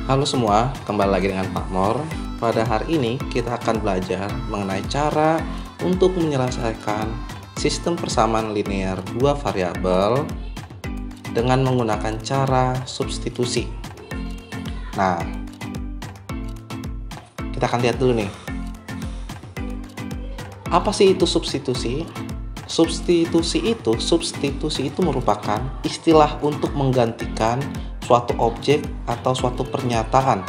Halo semua, kembali lagi dengan Pak Mor. Pada hari ini kita akan belajar mengenai cara untuk menyelesaikan sistem persamaan linear dua variabel dengan menggunakan cara substitusi. Nah, kita akan lihat dulu nih. Apa sih itu substitusi? Substitusi itu merupakan istilah untuk menggantikan suatu objek atau suatu pernyataan.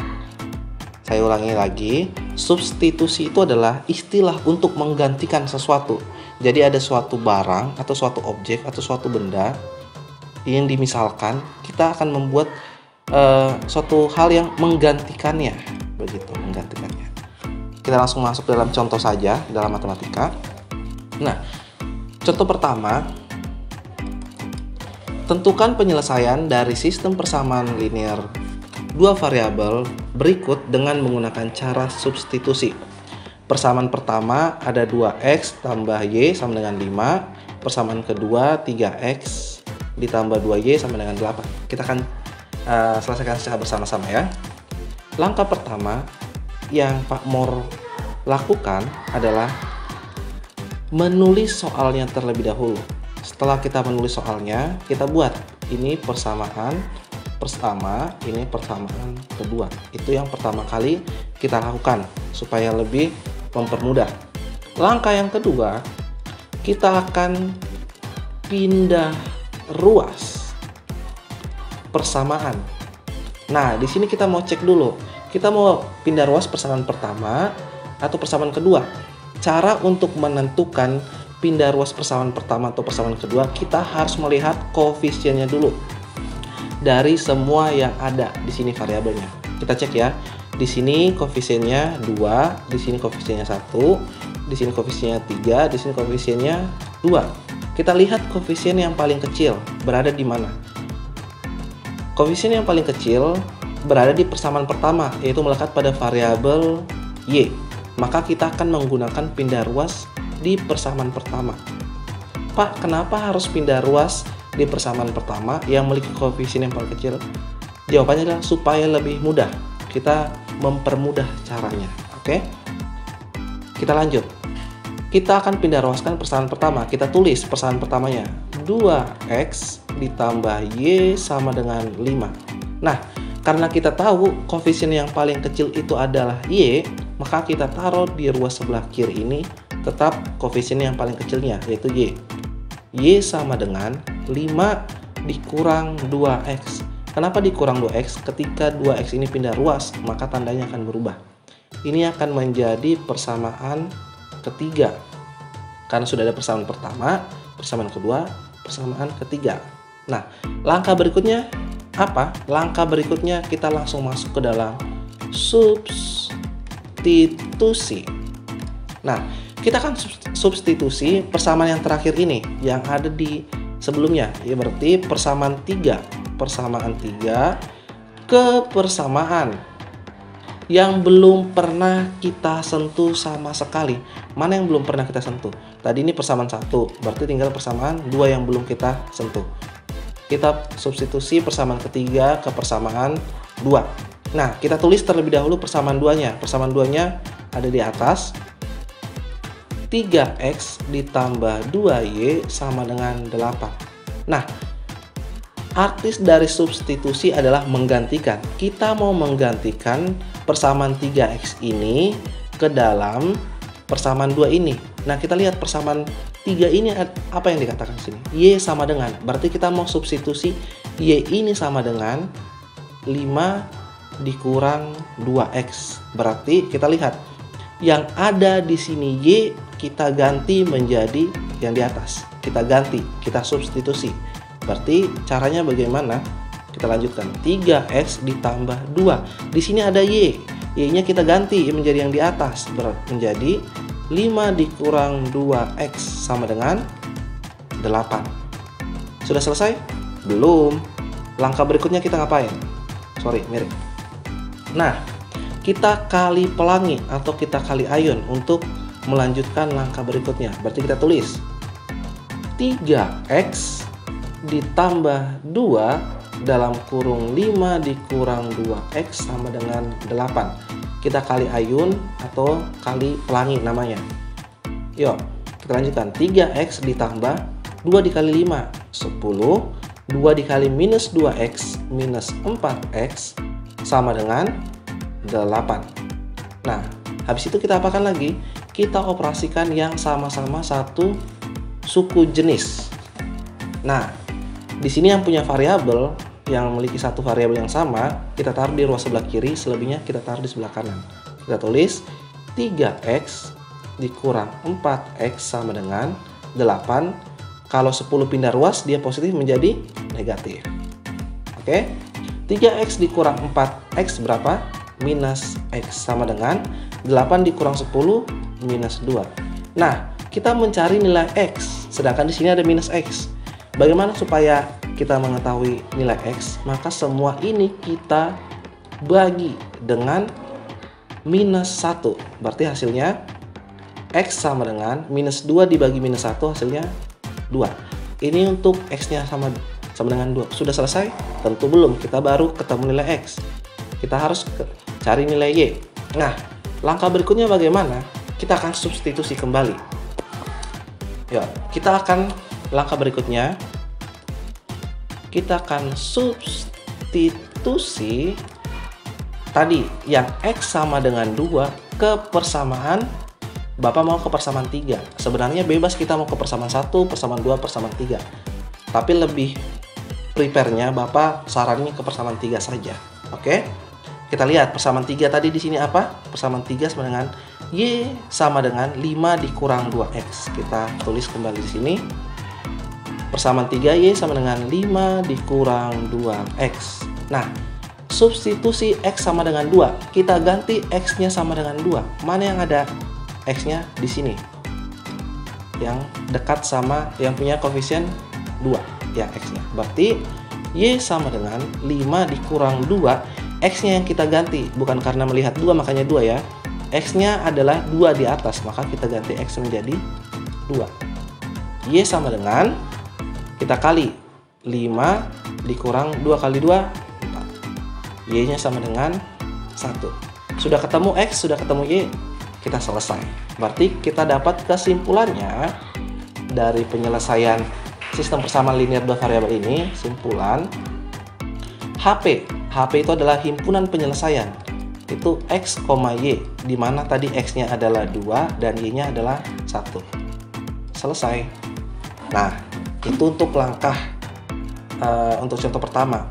Saya ulangi lagi, substitusi itu adalah istilah untuk menggantikan sesuatu. Jadi ada suatu barang atau suatu objek atau suatu benda yang dimisalkan, kita akan membuat suatu hal yang menggantikannya, begitu, menggantikannya. Kita langsung masuk dalam contoh saja dalam matematika. Nah, contoh pertama, tentukan penyelesaian dari sistem persamaan linear dua variabel berikut dengan menggunakan cara substitusi. Persamaan pertama ada 2x tambah y sama dengan 5. Persamaan kedua 3x ditambah 2y sama dengan 8. Kita akan selesaikan secara bersama-sama ya. Langkah pertama yang Pak Mor lakukan adalah menulis soalnya terlebih dahulu. Setelah kita menulis soalnya, kita buat ini persamaan pertama, ini persamaan kedua. Itu yang pertama kali kita lakukan supaya lebih mempermudah. Langkah yang kedua, kita akan pindah ruas persamaan. Nah, di sini kita mau cek dulu. Kita mau pindah ruas persamaan pertama atau persamaan kedua. Cara untuk menentukan pindah ruas persamaan pertama atau persamaan kedua, kita harus melihat koefisiennya dulu dari semua yang ada di sini variabelnya. Kita cek ya. Di sini koefisiennya 2, di sini koefisiennya 1, di sini koefisiennya 3, di sini koefisiennya 2. Kita lihat koefisien yang paling kecil berada di mana. Koefisien yang paling kecil berada di persamaan pertama, yaitu melekat pada variabel y. Maka kita akan menggunakan pindah ruas di persamaan pertama. Pak, kenapa harus pindah ruas di persamaan pertama yang memiliki koefisien yang paling kecil? Jawabannya adalah supaya lebih mudah. Kita mempermudah caranya. Oke? Kita lanjut. Kita akan pindah ruaskan persamaan pertama. Kita tulis persamaan pertamanya. 2x ditambah y sama dengan 5. Nah, karena kita tahu koefisien yang paling kecil itu adalah y, maka kita taruh di ruas sebelah kiri ini tetap koefisien yang paling kecilnya, yaitu y. Y sama dengan 5 dikurang 2x. Kenapa dikurang 2x? Ketika 2x ini pindah ruas, maka tandanya akan berubah. Ini akan menjadi persamaan ketiga. Karena sudah ada persamaan pertama, persamaan kedua, persamaan ketiga. Nah, langkah berikutnya apa? Langkah berikutnya kita langsung masuk ke dalam substitusi. Nah, kita akan substitusi persamaan yang terakhir ini yang ada di sebelumnya, ya berarti persamaan 3 ke persamaan yang belum pernah kita sentuh sama sekali. Mana yang belum pernah kita sentuh? Tadi ini persamaan 1, berarti tinggal persamaan 2 yang belum kita sentuh. Kita substitusi persamaan ketiga ke persamaan 2. Nah, kita tulis terlebih dahulu persamaan 2-nya. Persamaan 2-nya ada di atas. 3x ditambah 2y sama dengan 8. Nah, artis dari substitusi adalah menggantikan. Kita mau menggantikan persamaan 3x ini ke dalam persamaan 2 ini. Nah, kita lihat persamaan 3 ini apa yang dikatakan di sini? Y sama dengan, berarti kita mau substitusi y ini sama dengan 5 dikurang 2x. Berarti kita lihat yang ada di sini y kita ganti menjadi yang di atas. Kita ganti, kita substitusi. Berarti caranya bagaimana? Kita lanjutkan. 3x ditambah 2. Di sini ada y. Y-nya kita ganti menjadi yang di atas. Menjadi 5 dikurang 2x sama dengan 8. Sudah selesai? Belum. Langkah berikutnya kita ngapain? Mirip. Nah, kita kali pelangi atau kita kali ayun untuk melanjutkan langkah berikutnya. Berarti kita tulis 3x ditambah 2 dalam kurung 5 dikurang 2x sama dengan 8. Kita kali ayun atau kali pelangi namanya. Yuk, kita lanjutkan. 3x ditambah 2 dikali 5, 10. 2 dikali minus 2x minus 4x sama dengan 8. Nah, habis itu kita apakan lagi? Kita operasikan yang sama-sama satu suku jenis. Nah, di sini yang punya variabel yang memiliki satu variabel yang sama, kita taruh di ruas sebelah kiri, selebihnya kita taruh di sebelah kanan. Kita tulis 3x dikurang 4x sama dengan 8. Kalau 10 pindah ruas, dia positif menjadi negatif. Oke, 3x dikurang 4x berapa? Minus x sama dengan 8 dikurang 10 minus 2. Nah, kita mencari nilai x, sedangkan di sini ada minus x. Bagaimana supaya kita mengetahui nilai x? Maka semua ini kita bagi dengan minus 1. Berarti hasilnya x sama dengan minus 2 dibagi minus 1, hasilnya 2. Ini untuk x-nya sama dengan 2. Sudah selesai? Tentu belum. Kita baru ketemu nilai x. Kita harus cari nilai y. Nah, langkah berikutnya bagaimana? Kita akan substitusi kembali. Ya, langkah berikutnya kita akan substitusi tadi yang x sama dengan 2 ke persamaan. Bapak mau ke persamaan 3. Sebenarnya bebas kita mau ke persamaan 1, persamaan 2, persamaan 3. Tapi lebih prepare-nya Bapak sarannya ke persamaan 3 saja. Oke? Kita lihat persamaan 3 tadi di sini apa? Persamaan 3 sama dengan y sama dengan 5 dikurang 2x. Kita tulis kembali di sini. Persamaan 3y sama dengan 5 dikurang 2x. Nah, substitusi x sama dengan 2. Kita ganti x-nya sama dengan 2. Mana yang ada x-nya di sini, yang dekat sama yang punya koefisien 2 ya x-nya. Berarti y sama dengan 5 dikurang 2. X-nya yang kita ganti, bukan karena melihat 2 makanya 2 ya. X-nya adalah 2 di atas, maka kita ganti x menjadi 2. Y sama dengan, kita kali 5 dikurang 2 kali 2 4. Y-nya sama dengan 1. Sudah ketemu x, sudah ketemu y, kita selesai. Berarti kita dapat kesimpulannya dari penyelesaian sistem persamaan linear dua variabel ini. Simpulan, HP itu adalah himpunan penyelesaian. Itu x, y, di mana tadi x-nya adalah 2 dan y-nya adalah 1. Selesai. Nah, itu untuk langkah untuk contoh pertama.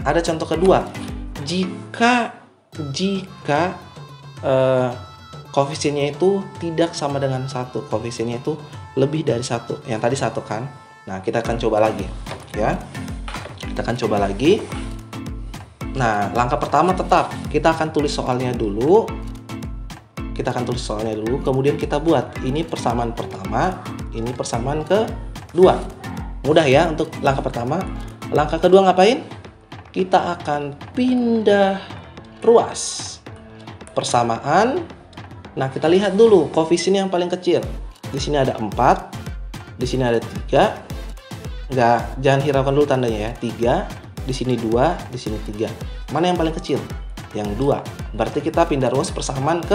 Ada contoh kedua. Jika koefisiennya itu tidak sama dengan 1, koefisiennya itu lebih dari 1. Yang tadi 1 kan. Nah, kita akan coba lagi ya. Kita akan coba lagi. Nah, langkah pertama tetap kita akan tulis soalnya dulu. Kemudian kita buat. Ini persamaan pertama, ini persamaan kedua. Mudah ya untuk langkah pertama. Langkah kedua ngapain? Kita akan pindah ruas. Persamaan. Nah, kita lihat dulu koefisien yang paling kecil. Di sini ada 4, di sini ada 3. Jangan hiraukan dulu tandanya ya. 3, di sini 2, di sini 3. Mana yang paling kecil? Yang 2. Berarti kita pindah ruas persamaan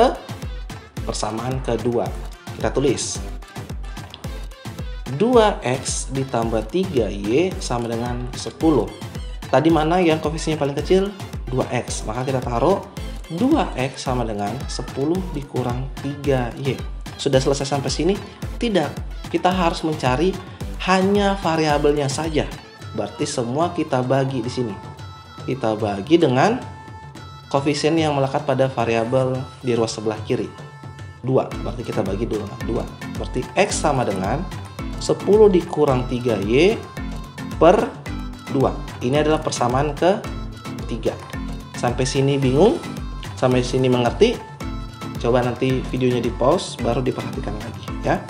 kedua. Kita tulis 2x ditambah 3y sama dengan 10. Tadi mana yang koefisiennya paling kecil? 2x. Maka kita taruh 2x sama dengan 10 dikurang 3y. Sudah selesai sampai sini? Tidak. Kita harus mencari hanya variabelnya saja. Berarti semua kita bagi di sini. Kita bagi dengan koefisien yang melekat pada variabel di ruas sebelah kiri. 2. Berarti kita bagi 2. Berarti x sama dengan 10 dikurang 3y per 2. Ini adalah persamaan ketiga. Sampai sini bingung? Sampai sini mengerti? Coba nanti videonya di pause baru diperhatikan lagi ya.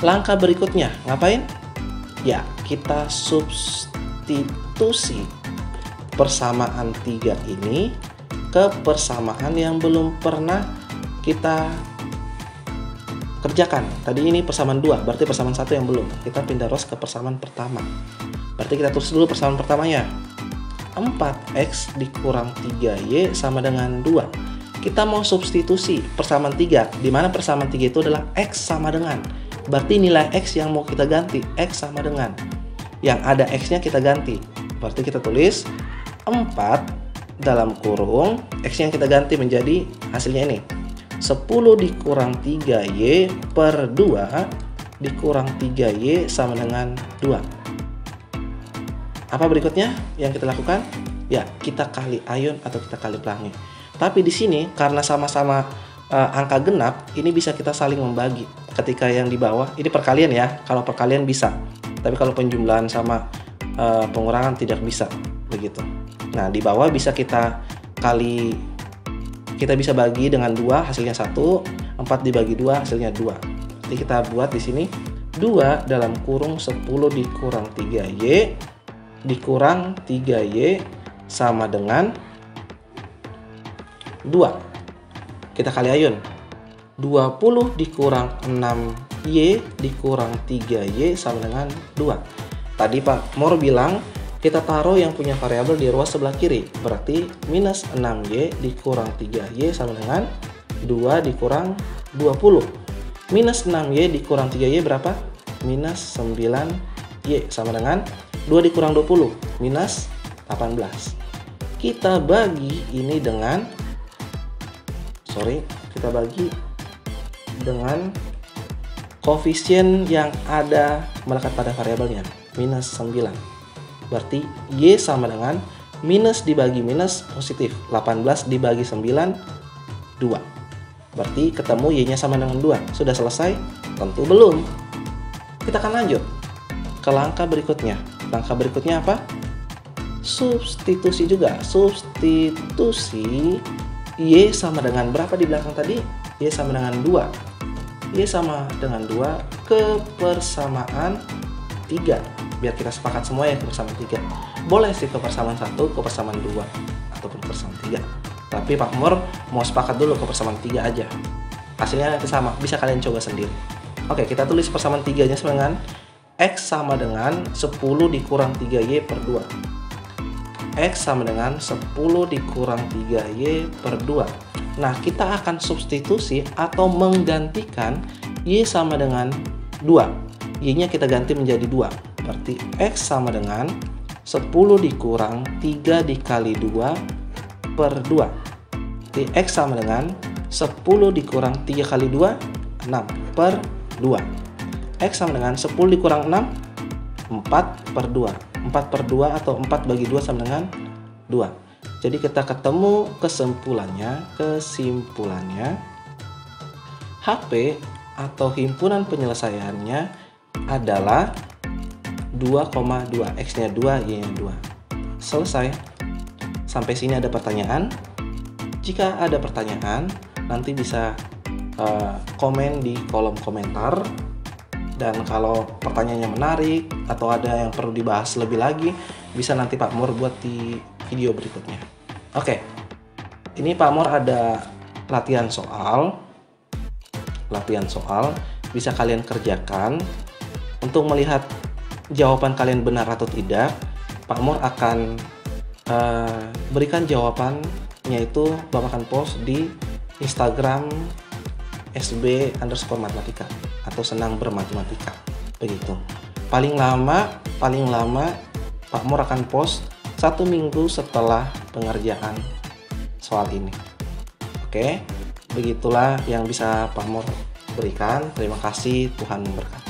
Langkah berikutnya ngapain? Ya, kita substitusi persamaan 3 ini ke persamaan yang belum pernah kita kerjakan. Tadi ini persamaan 2, berarti persamaan 1 yang belum. Kita pindah rows ke persamaan pertama. Berarti kita tulis dulu persamaan pertamanya. 4x dikurang 3y sama dengan 2. Kita mau substitusi persamaan 3, di mana persamaan 3 itu adalah x sama dengan. Berarti nilai x yang mau kita ganti, x sama dengan. Yang ada x-nya kita ganti. Berarti kita tulis 4 dalam kurung x yang kita ganti menjadi hasilnya ini 10 dikurang 3y per 2 dikurang 3y sama dengan 2. Apa berikutnya yang kita lakukan? Ya, kita kali ayun atau kita kali pelangi. Tapi di sini karena sama-sama angka genap, ini bisa kita saling membagi. Ketika yang di bawah ini perkalian ya, kalau perkalian bisa. Tapi kalau penjumlahan sama pengurangan tidak bisa begitu. Nah, di bawah bisa kita bisa bagi dengan 2, hasilnya 1, 4 dibagi 2, hasilnya 2. Jadi kita buat di sini 2 dalam kurung 10 dikurang 3y dikurang 3y sama dengan 2. Kita kali ayun. 20 dikurang 6y dikurang 3y sama dengan 2. Tadi Pak Mor bilang kita taruh yang punya variabel di ruas sebelah kiri. Berarti minus 6y dikurang 3y sama dengan 2 dikurang 20. Minus 6y dikurang 3y berapa? Minus 9y sama dengan 2 dikurang 20. Minus 18. Kita bagi ini dengan koefisien yang ada melekat pada variabelnya. Minus 9. Berarti y sama dengan minus dibagi minus positif. 18 dibagi 9, 2. Berarti ketemu y-nya sama dengan 2. Sudah selesai? Tentu belum. Kita akan lanjut ke langkah berikutnya. Langkah berikutnya apa? Substitusi juga. Substitusi y sama dengan berapa di belakang tadi? Y sama dengan 2. Y sama dengan 2 ke persamaan 3. Biar kita sepakat semua ya ke persamaan 3. Boleh sih ke persamaan 1, ke persamaan 2, ataupun ke persamaan 3. Tapi Pak Mor mau sepakat dulu ke persamaan 3 aja. Hasilnya sama, bisa kalian coba sendiri. Oke, kita tulis persamaan 3-nya sama dengan x sama dengan 10 dikurang 3y per 2. X sama dengan 10 dikurang 3y per 2. Nah, kita akan substitusi atau menggantikan y sama dengan 2. Y-nya kita ganti menjadi 2. Berarti x sama dengan 10 dikurang 3 dikali 2 per 2. Jadi x sama dengan 10 dikurang 3 kali 2, 6 per 2. X sama dengan 10 dikurang 6, 4 per 2. 4 per 2 atau 4 bagi 2 sama dengan 2. Jadi kita ketemu kesimpulannya HP atau himpunan penyelesaiannya adalah 2,2. X-nya 2, Y-nya 2. Selesai. Sampai sini ada pertanyaan? Jika ada pertanyaan, nanti bisa komen di kolom komentar. Dan kalau pertanyaannya menarik atau ada yang perlu dibahas lebih lagi, bisa nanti Pak Mor buat di video berikutnya. Oke, ini Pak Mor ada latihan soal. Bisa kalian kerjakan. Untuk melihat jawaban kalian benar atau tidak, Pak Mor akan berikan jawabannya itu Bapak akan post di Instagram SB_matematika atau senang bermatematika begitu. Paling lama Pak Mor akan post 1 minggu setelah pengerjaan soal ini. Oke, begitulah yang bisa Pak Mor berikan. Terima kasih, Tuhan memberkati.